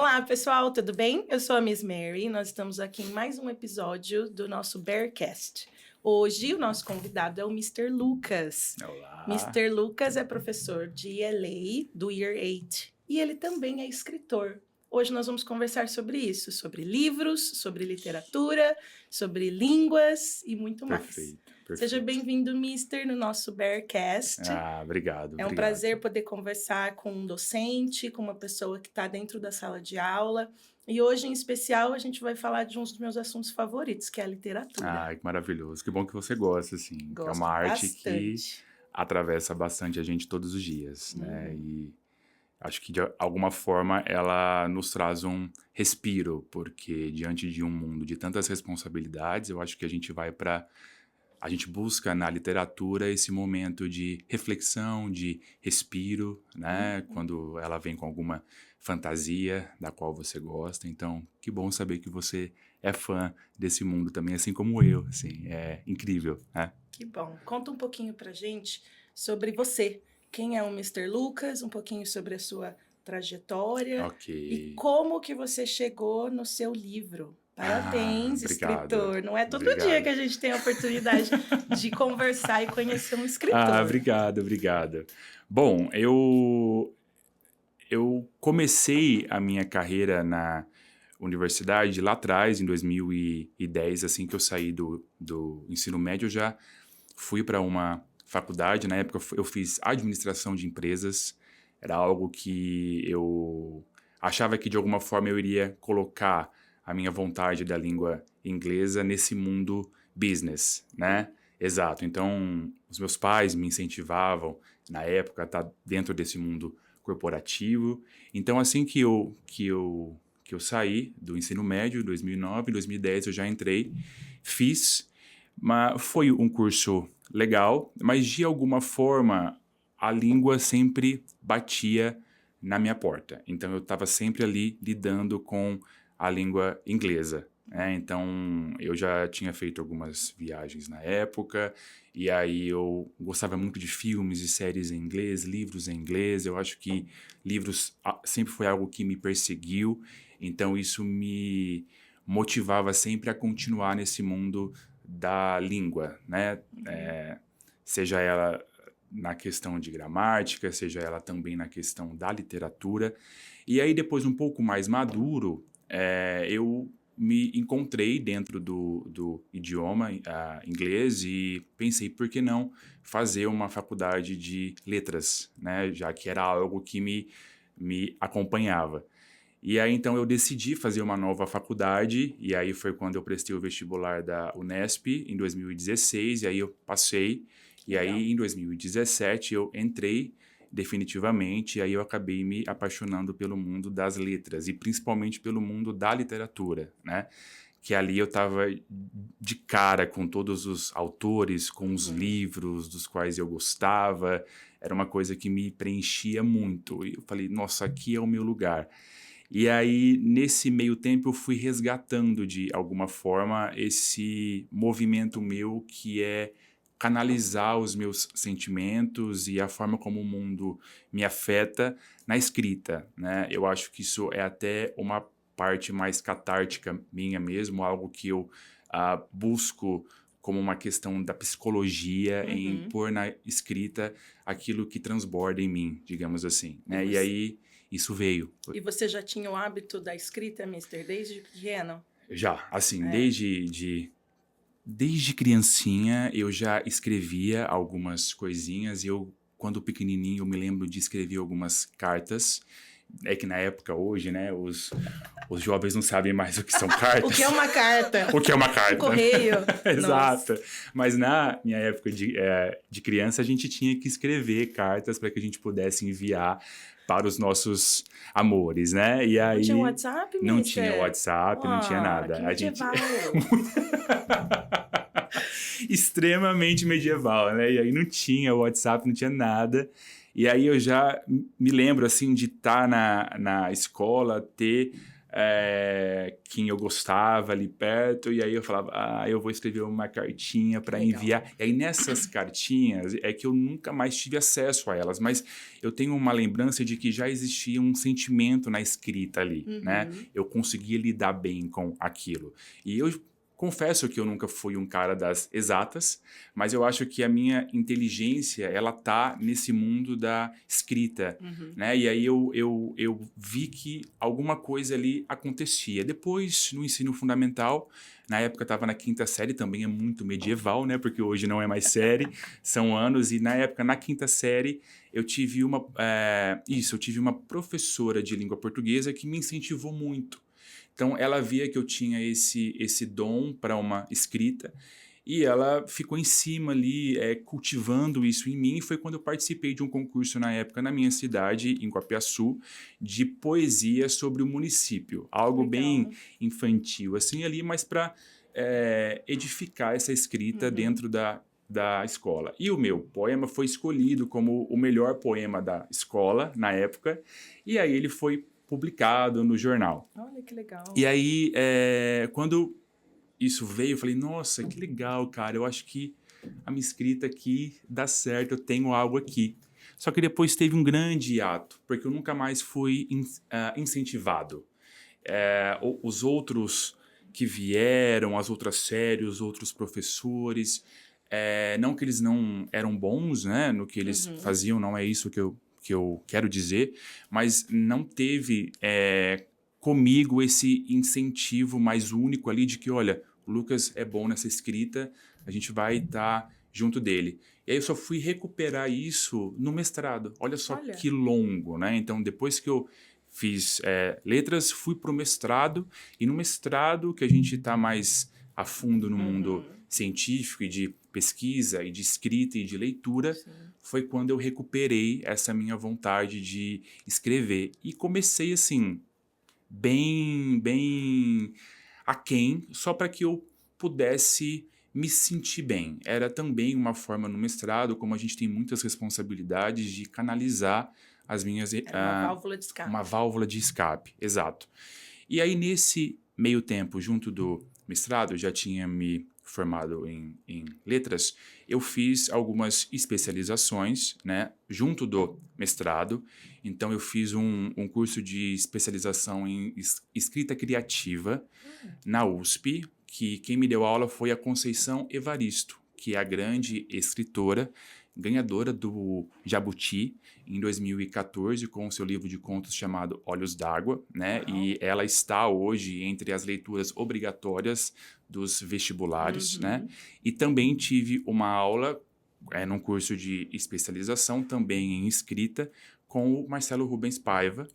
Olá, pessoal, tudo bem? Eu sou a Miss Mary e nós estamos aqui em mais um episódio do nosso Bearcast. Hoje, o nosso convidado é o Mr. Lucas. Olá. Mr. Lucas é professor de ELA do Year 8 e ele também é escritor. Hoje nós vamos conversar sobre isso, sobre livros, sobre literatura, sobre línguas e muito mais. Perfeito. Seja bem-vindo, Mister, no nosso Bearcast. Obrigado. É um prazer poder conversar com um docente, com uma pessoa que está dentro da sala de aula. E hoje, em especial, a gente vai falar de um dos meus assuntos favoritos, que é a literatura. Que maravilhoso. Que bom que você gosta, assim. Gosto é uma arte bastante. que atravessa bastante a gente todos os dias, né? E acho que, de alguma forma, ela nos traz um respiro, porque diante de um mundo de tantas responsabilidades, eu acho que a gente busca na literatura esse momento de reflexão, de respiro, né? Quando ela vem com alguma fantasia da qual você gosta. Então, que bom saber que você é fã desse mundo também, assim como eu. Assim, é incrível, né? Que bom. Conta um pouquinho pra gente sobre você. Quem é o Mr. Lucas, um pouquinho sobre a sua trajetória e como que você chegou no seu livro. Parabéns, escritor. Não é todo dia que a gente tem a oportunidade de conversar e conhecer um escritor. Obrigado. Bom, eu comecei a minha carreira na universidade lá atrás, em 2010, assim que eu saí do ensino médio, eu já fui para uma faculdade. Na época eu fiz administração de empresas. Era algo que eu achava que de alguma forma eu iria colocar a minha vontade da língua inglesa nesse mundo business, né? Exato. Então, os meus pais me incentivavam, na época, a estar dentro desse mundo corporativo. Então, assim que eu saí do ensino médio, em 2009, em 2010 eu já entrei, fiz, mas foi um curso legal, mas de alguma forma a língua sempre batia na minha porta. Então, eu estava sempre ali lidando com a língua inglesa, né? Então, eu já tinha feito algumas viagens na época, e aí eu gostava muito de filmes e séries em inglês, livros em inglês. Eu acho que livros sempre foi algo que me perseguiu, então isso me motivava sempre a continuar nesse mundo da língua, né? Seja ela na questão de gramática, seja ela também na questão da literatura. E aí, depois, um pouco mais maduro, eu me encontrei dentro do idioma inglês e pensei, por que não fazer uma faculdade de letras, né? Já que era algo que me acompanhava. E aí, então, eu decidi fazer uma nova faculdade, e aí foi quando eu prestei o vestibular da Unesp, em 2016, e aí eu passei, e aí em 2017 eu entrei definitivamente, e aí eu acabei me apaixonando pelo mundo das letras, e principalmente pelo mundo da literatura, né? Que ali eu estava de cara com todos os autores, com os livros dos quais eu gostava, era uma coisa que me preenchia muito, e eu falei, nossa, aqui é o meu lugar. E aí, nesse meio tempo, eu fui resgatando, de alguma forma, esse movimento meu que é canalizar os meus sentimentos e a forma como o mundo me afeta na escrita, né? Eu acho que isso é até uma parte mais catártica minha mesmo, algo que eu busco como uma questão da psicologia em pôr na escrita aquilo que transborda em mim, digamos assim, né? E aí isso veio. E você já tinha o hábito da escrita, Mister, desde pequeno? Já, assim, desde criancinha eu já escrevia algumas coisinhas, e eu, quando pequenininho, eu me lembro de escrever algumas cartas. É que na época, hoje, né, os jovens não sabem mais o que são cartas. O que é uma carta? O que é uma carta? Um correio. Exato. Mas na minha época de criança, a gente tinha que escrever cartas para que a gente pudesse enviar para os nossos amores, né? E aí, não tinha WhatsApp, Mister? Não tinha WhatsApp, não tinha nada. Que medieval. Extremamente medieval, né? E aí não tinha WhatsApp, não tinha nada. E aí eu já me lembro, assim, de estar na escola, ter quem eu gostava ali perto, e aí eu falava, eu vou escrever uma cartinha para enviar. E aí nessas cartinhas é que eu nunca mais tive acesso a elas, mas eu tenho uma lembrança de que já existia um sentimento na escrita ali, né? Eu conseguia lidar bem com aquilo. E eu confesso que eu nunca fui um cara das exatas, mas eu acho que a minha inteligência, ela tá nesse mundo da escrita, né? E aí eu vi que alguma coisa ali acontecia. Depois, no ensino fundamental, na época eu estava na 5ª série, também é muito medieval, né? Porque hoje não é mais série, são anos. E na época, na 5ª série, eu tive uma professora de língua portuguesa que me incentivou muito. Então, ela via que eu tinha esse dom para uma escrita e ela ficou em cima ali, cultivando isso em mim. E foi quando eu participei de um concurso na época na minha cidade, em Copiaçu, de poesia sobre o município. Algo bem infantil, assim, ali, mas para edificar essa escrita dentro da escola. E o meu poema foi escolhido como o melhor poema da escola, na época, e aí ele foi publicado no jornal. Olha que legal. E aí, quando isso veio, eu falei, nossa, que legal, cara, eu acho que a minha escrita aqui dá certo, eu tenho algo aqui. Só que depois teve um grande hiato, porque eu nunca mais fui incentivado. Os outros que vieram, as outras séries, os outros professores, não que eles não eram bons, né, no que eles faziam, não é isso que eu quero dizer, mas não teve comigo esse incentivo mais único ali de que, olha, o Lucas é bom nessa escrita, a gente vai estar junto dele. E aí eu só fui recuperar isso no mestrado. Olha só que longo, né? Então, depois que eu fiz letras, fui para o mestrado, e no mestrado, que a gente está mais a fundo no mundo científico e de pesquisa e de escrita e de leitura, foi quando eu recuperei essa minha vontade de escrever. E comecei assim, bem aquém, só para que eu pudesse me sentir bem. Era também uma forma no mestrado, como a gente tem muitas responsabilidades, de canalizar as minhas... uma válvula de escape. Uma válvula de escape, exato. E aí, nesse meio tempo, junto do mestrado, eu já tinha me formado em letras, eu fiz algumas especializações, né, junto do mestrado. Então, eu fiz um curso de especialização em escrita criativa na USP, que quem me deu aula foi a Conceição Evaristo, que é a grande escritora, ganhadora do Jabuti em 2014 com o seu livro de contos chamado Olhos d'Água, né? E ela está hoje entre as leituras obrigatórias dos vestibulares, né? E também tive uma aula num curso de especialização também em escrita com o Marcelo Rubens Paiva,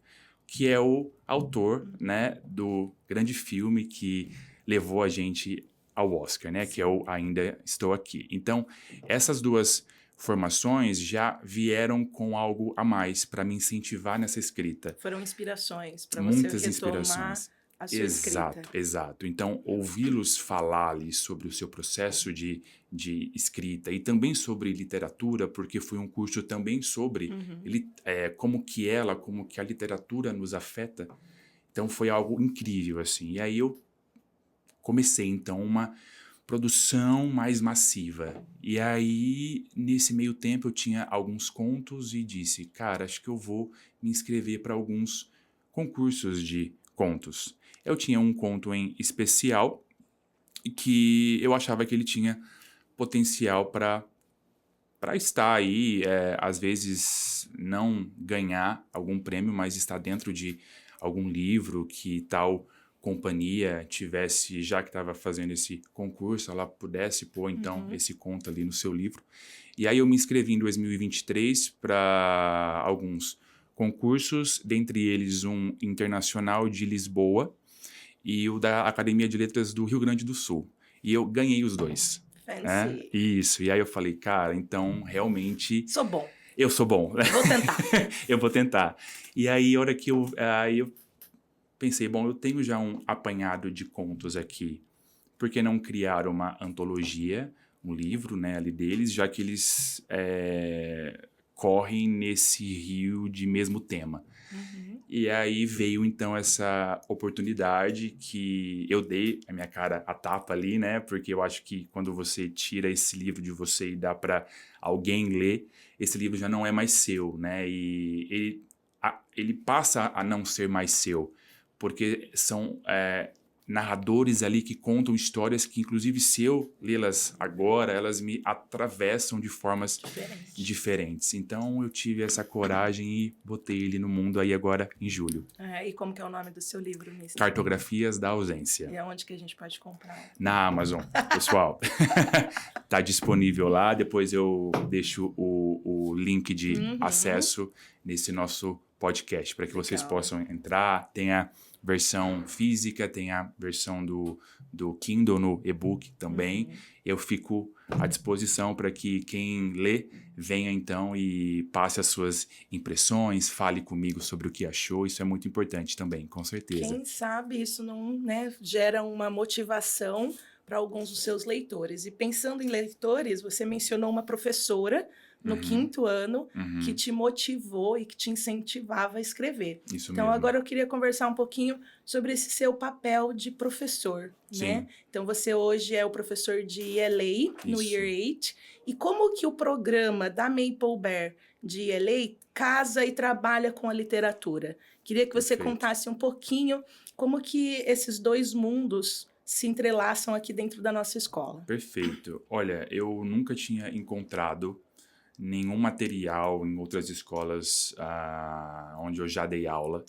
que é o autor, né, do grande filme que levou a gente ao Oscar, né? Que é o Ainda Estou Aqui. Então, essas duas formações já vieram com algo a mais para me incentivar nessa escrita. Foram inspirações para você retomar inspirações. a sua escrita. Exato. Então, ouvi-los falar ali sobre o seu processo de escrita e também sobre literatura, porque foi um curso também sobre como que a literatura nos afeta. Então, foi algo incrível, assim. E aí eu comecei, então, uma produção mais massiva. E aí, nesse meio tempo, eu tinha alguns contos e disse, cara, acho que eu vou me inscrever para alguns concursos de contos. Eu tinha um conto em especial que eu achava que ele tinha potencial para estar aí, às vezes não ganhar algum prêmio, mas estar dentro de algum livro que tal companhia tivesse, já que estava fazendo esse concurso, ela pudesse pôr, então, esse conto ali no seu livro. E aí eu me inscrevi em 2023 para alguns concursos, dentre eles um internacional de Lisboa e o da Academia de Letras do Rio Grande do Sul. E eu ganhei os dois. Fancy. Isso. E aí eu falei, cara, então, realmente... Sou bom. Eu sou bom. Vou tentar. Eu vou tentar. E aí, a hora que eu pensei, bom, eu tenho já um apanhado de contos aqui, por que não criar uma antologia, um livro, né, ali deles, já que eles correm nesse rio de mesmo tema. E aí veio, então, essa oportunidade que eu dei a minha cara a tapa ali, né? Porque eu acho que quando você tira esse livro de você e dá para alguém ler, esse livro já não é mais seu, né? E ele passa a não ser mais seu, porque são narradores ali que contam histórias que, inclusive, se eu lê-las agora, elas me atravessam de formas diferentes. Então, eu tive essa coragem e botei ele no mundo aí agora em julho. E como que é o nome do seu livro, Mister? Cartografias da Ausência. E aonde que a gente pode comprar? Na Amazon, pessoal. Tá disponível lá. Depois eu deixo o link de acesso nesse nosso podcast, para que vocês possam entrar. Tem a versão física, tem a versão do Kindle no e-book também. Eu fico à disposição para que quem lê venha então e passe as suas impressões, fale comigo sobre o que achou. Isso é muito importante também, com certeza. Quem sabe isso não, né, gera uma motivação para alguns dos seus leitores. E pensando em leitores, você mencionou uma professora no 5º ano que te motivou e que te incentivava a escrever. Isso então, mesmo. Agora eu queria conversar um pouquinho sobre esse seu papel de professor, né? Então, você hoje é o professor de ELA no Year 8. E como que o programa da Maple Bear de ELA casa e trabalha com a literatura? Queria que você contasse um pouquinho como que esses dois mundos se entrelaçam aqui dentro da nossa escola. Perfeito. Olha, eu nunca tinha encontrado nenhum material em outras escolas onde eu já dei aula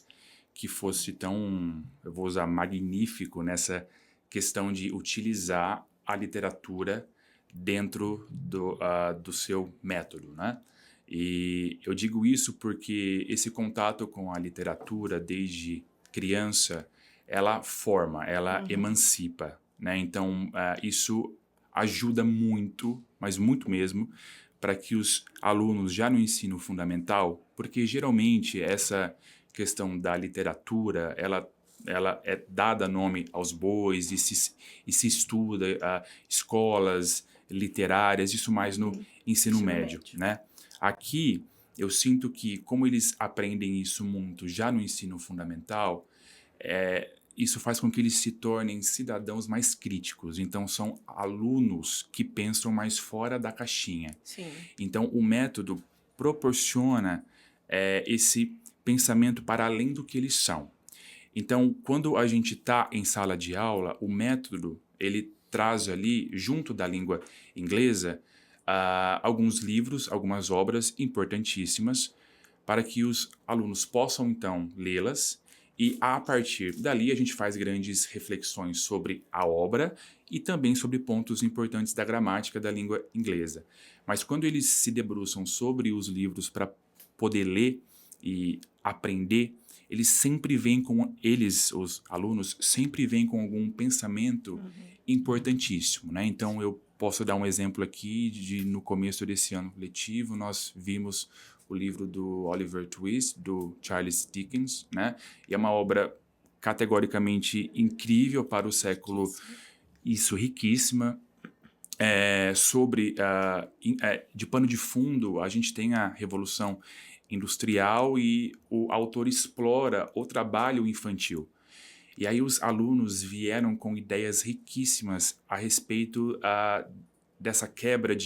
que fosse tão, eu vou usar magnífico nessa questão de utilizar a literatura dentro do seu método, né? E eu digo isso porque esse contato com a literatura desde criança, ela forma, ela emancipa, né? Então, isso ajuda muito, mas muito mesmo, para que os alunos já no ensino fundamental, porque geralmente essa questão da literatura, ela é dada nome aos bois e se estuda escolas literárias, isso mais no ensino médio, né? Aqui, eu sinto que, como eles aprendem isso muito já no ensino fundamental, isso faz com que eles se tornem cidadãos mais críticos. Então, são alunos que pensam mais fora da caixinha. Sim. Então, o método proporciona esse pensamento para além do que eles são. Então, quando a gente está em sala de aula, o método, ele traz ali, junto da língua inglesa, alguns livros, algumas obras importantíssimas para que os alunos possam, então, lê-las e, a partir dali, a gente faz grandes reflexões sobre a obra e também sobre pontos importantes da gramática da língua inglesa. Mas quando eles se debruçam sobre os livros para poder ler e aprender, eles sempre vêm os alunos, sempre vêm com algum pensamento importantíssimo, né? Então, eu posso dar um exemplo aqui no começo desse ano letivo, nós vimos o livro do Oliver Twist, do Charles Dickens, né? E é uma obra categoricamente incrível para o século, riquíssima. De pano de fundo, a gente tem a Revolução Industrial e o autor explora o trabalho infantil. E aí os alunos vieram com ideias riquíssimas a respeito dessa quebra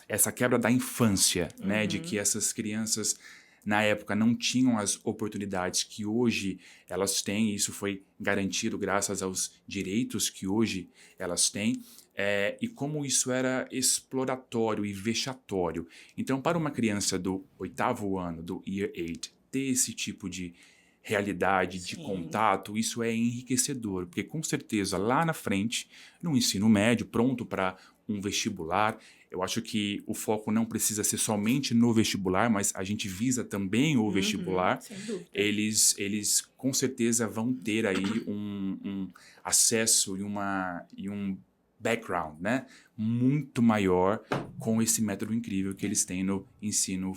essa quebra da infância, né? De que essas crianças, na época, não tinham as oportunidades que hoje elas têm. Isso foi garantido graças aos direitos que hoje elas têm. E como isso era exploratório e vexatório. Então, para uma criança do 8º ano, do Year 8, ter esse tipo de realidade, de contato, isso é enriquecedor. Porque, com certeza, lá na frente, no ensino médio, pronto para um vestibular, eu acho que o foco não precisa ser somente no vestibular, mas a gente visa também o vestibular. Sem dúvida. Eles com certeza vão ter aí um acesso e um background, né, muito maior com esse método incrível que eles têm no ensino,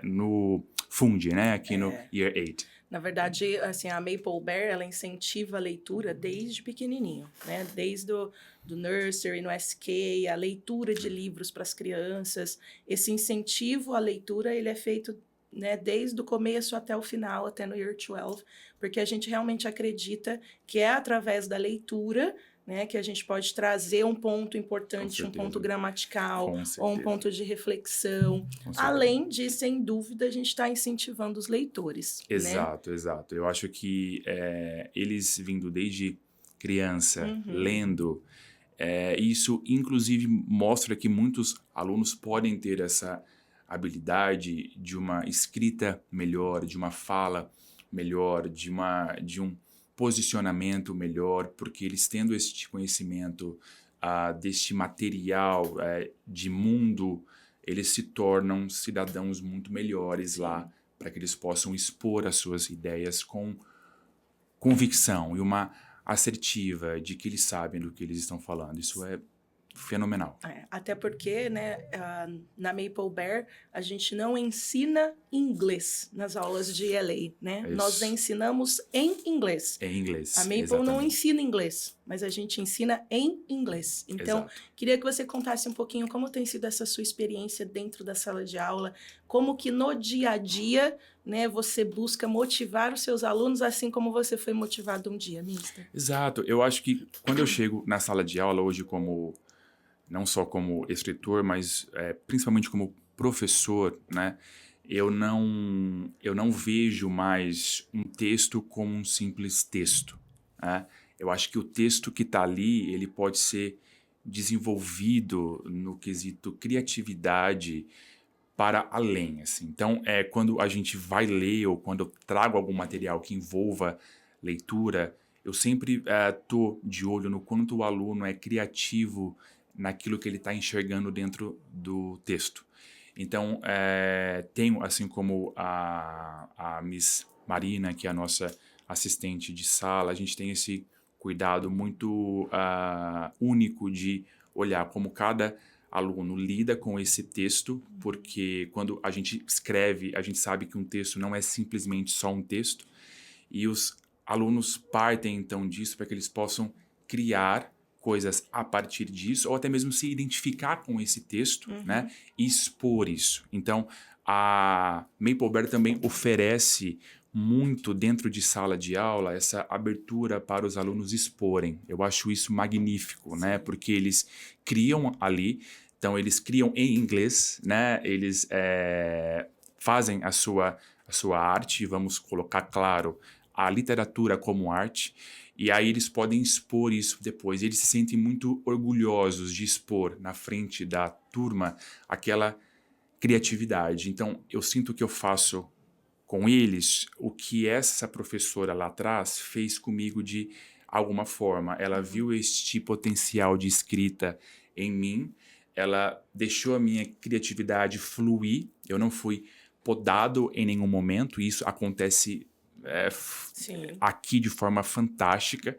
no FUND, né, aqui no Year 8. Na verdade, assim, a Maple Bear, ela incentiva a leitura desde pequenininho, né? Desde do nursery, no SK, a leitura de livros para as crianças. Esse incentivo à leitura, ele é feito né, desde o começo até o final, até no Year 12, porque a gente realmente acredita que é através da leitura, né, que a gente pode trazer um ponto importante, um ponto gramatical, ou um ponto de reflexão. Além de, sem dúvida, a gente está incentivando os leitores. Exato, né? Exato. Eu acho que eles vindo desde criança, lendo, isso inclusive mostra que muitos alunos podem ter essa habilidade de uma escrita melhor, de uma fala melhor, de um posicionamento melhor, porque eles tendo este conhecimento deste material de mundo, eles se tornam cidadãos muito melhores lá, para que eles possam expor as suas ideias com convicção e uma assertiva de que eles sabem do que eles estão falando. Isso é fenomenal. Até porque, né, na Maple Bear, a gente não ensina inglês nas aulas de ELA, né? Nós ensinamos em inglês. Em inglês, a Maple não ensina inglês, mas a gente ensina em inglês. Então, queria que você contasse um pouquinho como tem sido essa sua experiência dentro da sala de aula, como que no dia a dia, né, você busca motivar os seus alunos, assim como você foi motivado um dia, Mister. Exato. Eu acho que quando eu chego na sala de aula hoje não só como escritor, mas principalmente como professor, né? Eu não vejo mais um texto como um simples texto. Né? Eu acho que o texto que está ali, ele pode ser desenvolvido no quesito criatividade para além. Assim. Então, quando a gente vai ler ou quando eu trago algum material que envolva leitura, eu sempre estou de olho no quanto o aluno é criativo naquilo que ele está enxergando dentro do texto. Então, tenho, assim como a Miss Marina, que é a nossa assistente de sala, a gente tem esse cuidado muito único de olhar como cada aluno lida com esse texto, porque quando a gente escreve, a gente sabe que um texto não é simplesmente só um texto, e os alunos partem, então, disso para que eles possam criar coisas a partir disso, ou até mesmo se identificar com esse texto, né, e expor isso. Então, a Maple Bear também oferece muito dentro de sala de aula essa abertura para os alunos exporem. Eu acho isso magnífico, né, porque eles criam ali, então eles criam em inglês, né, eles fazem a sua arte, vamos colocar claro, a literatura como arte, e aí eles podem expor isso depois. Eles se sentem muito orgulhosos de expor na frente da turma aquela criatividade. Então, eu sinto que eu faço com eles o que essa professora lá atrás fez comigo de alguma forma. Ela viu este potencial de escrita em mim, ela deixou a minha criatividade fluir, eu não fui podado em nenhum momento, isso acontece aqui de forma fantástica,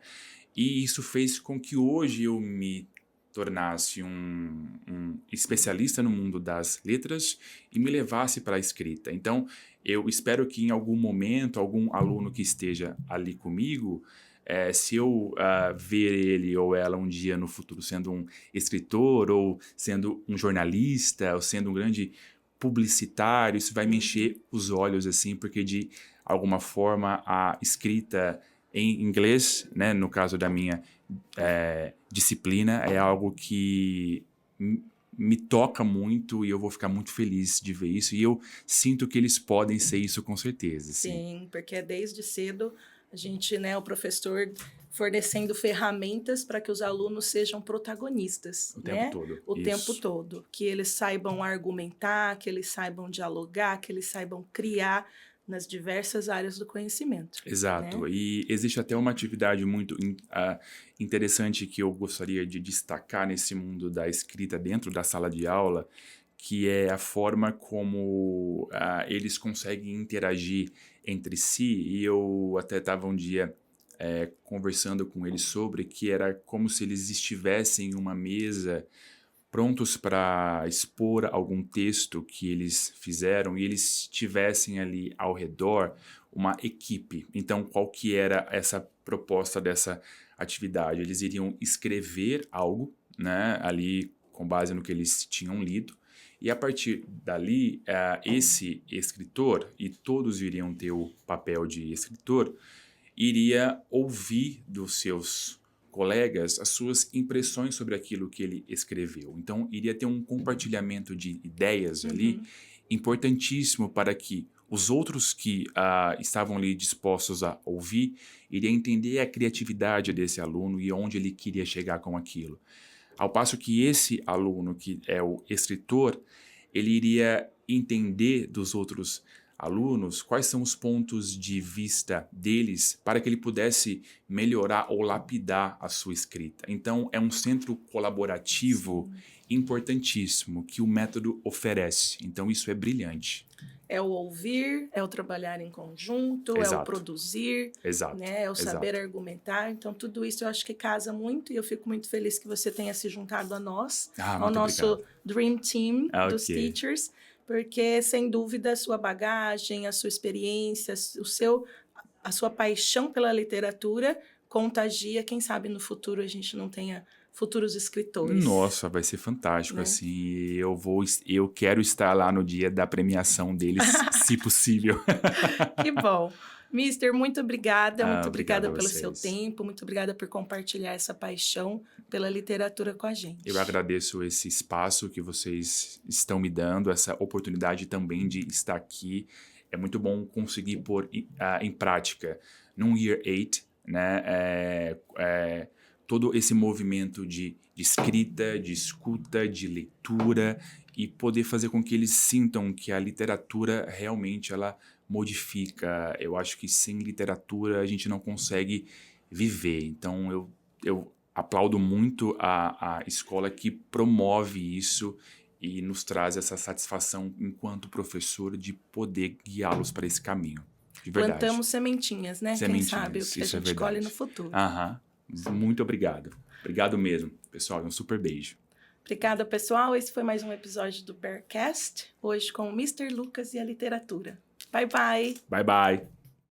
e isso fez com que hoje eu me tornasse um especialista no mundo das letras e me levasse para a escrita. Então, eu espero que em algum momento, algum aluno que esteja ali comigo, se eu ver ele ou ela um dia no futuro sendo um escritor, ou sendo um jornalista, ou sendo um grande publicitário, isso vai me encher os olhos, assim, porque de alguma forma a escrita em inglês, né, no caso da minha disciplina, é algo que me toca muito e eu vou ficar muito feliz de ver isso, e eu sinto que eles podem ser isso com certeza. Sim, porque é desde cedo a gente, né, o professor fornecendo ferramentas para que os alunos sejam protagonistas, o tempo todo. O tempo todo, que eles saibam argumentar, que eles saibam dialogar, que eles saibam criar nas diversas áreas do conhecimento. Exato. Né? E existe até uma atividade muito interessante que eu gostaria de destacar nesse mundo da escrita dentro da sala de aula, que é a forma como eles conseguem interagir entre si. E eu até estava um dia conversando com eles sobre que era como se eles estivessem em uma mesa prontos para expor algum texto que eles fizeram e eles tivessem ali ao redor uma equipe. Então, qual que era essa proposta dessa atividade? Eles iriam escrever algo, né, ali com base no que eles tinham lido, E a partir dali, esse escritor, e todos iriam ter o papel de escritor, iria ouvir dos seus colegas as suas impressões sobre aquilo que ele escreveu. Então, iria ter um compartilhamento de ideias ali importantíssimo para que os outros que estavam ali dispostos a ouvir iriam entender a criatividade desse aluno e onde ele queria chegar com aquilo. Ao passo que esse aluno, que é o escritor, ele iria entender dos outros alunos quais são os pontos de vista deles para que ele pudesse melhorar ou lapidar a sua escrita. Então, é um centro colaborativo importantíssimo que o método oferece. Então, isso é brilhante. É o ouvir, é o trabalhar em conjunto, é o produzir, né? É o saber argumentar. Então, tudo isso eu acho que casa muito e eu fico muito feliz que você tenha se juntado a nós, ao nosso Dream Team dos Teachers, porque, sem dúvida, a sua bagagem, a sua experiência, a sua paixão pela literatura contagia. Quem sabe no futuro a gente não tenha futuros escritores. Nossa, vai ser fantástico, né? Assim, eu quero estar lá no dia da premiação deles, se possível. Que bom. Mister, muito obrigada, muito obrigada pelo seu tempo, muito obrigada por compartilhar essa paixão pela literatura com a gente. Eu agradeço esse espaço que vocês estão me dando, essa oportunidade também de estar aqui. É muito bom conseguir pôr em prática, num Year 8, né, todo esse movimento de escrita, de escuta, de leitura e poder fazer com que eles sintam que a literatura realmente ela modifica. Eu acho que sem literatura a gente não consegue viver. Então eu aplaudo muito a escola que promove isso e nos traz essa satisfação enquanto professor de poder guiá-los para esse caminho. De verdade. Plantamos sementinhas, né? Quem sabe o que a gente colhe no futuro. Muito obrigado. Obrigado mesmo, pessoal. Um super beijo. Obrigada, pessoal. Esse foi mais um episódio do Bearcast. Hoje com o Mr. Lucas e a literatura. Bye, bye. Bye, bye.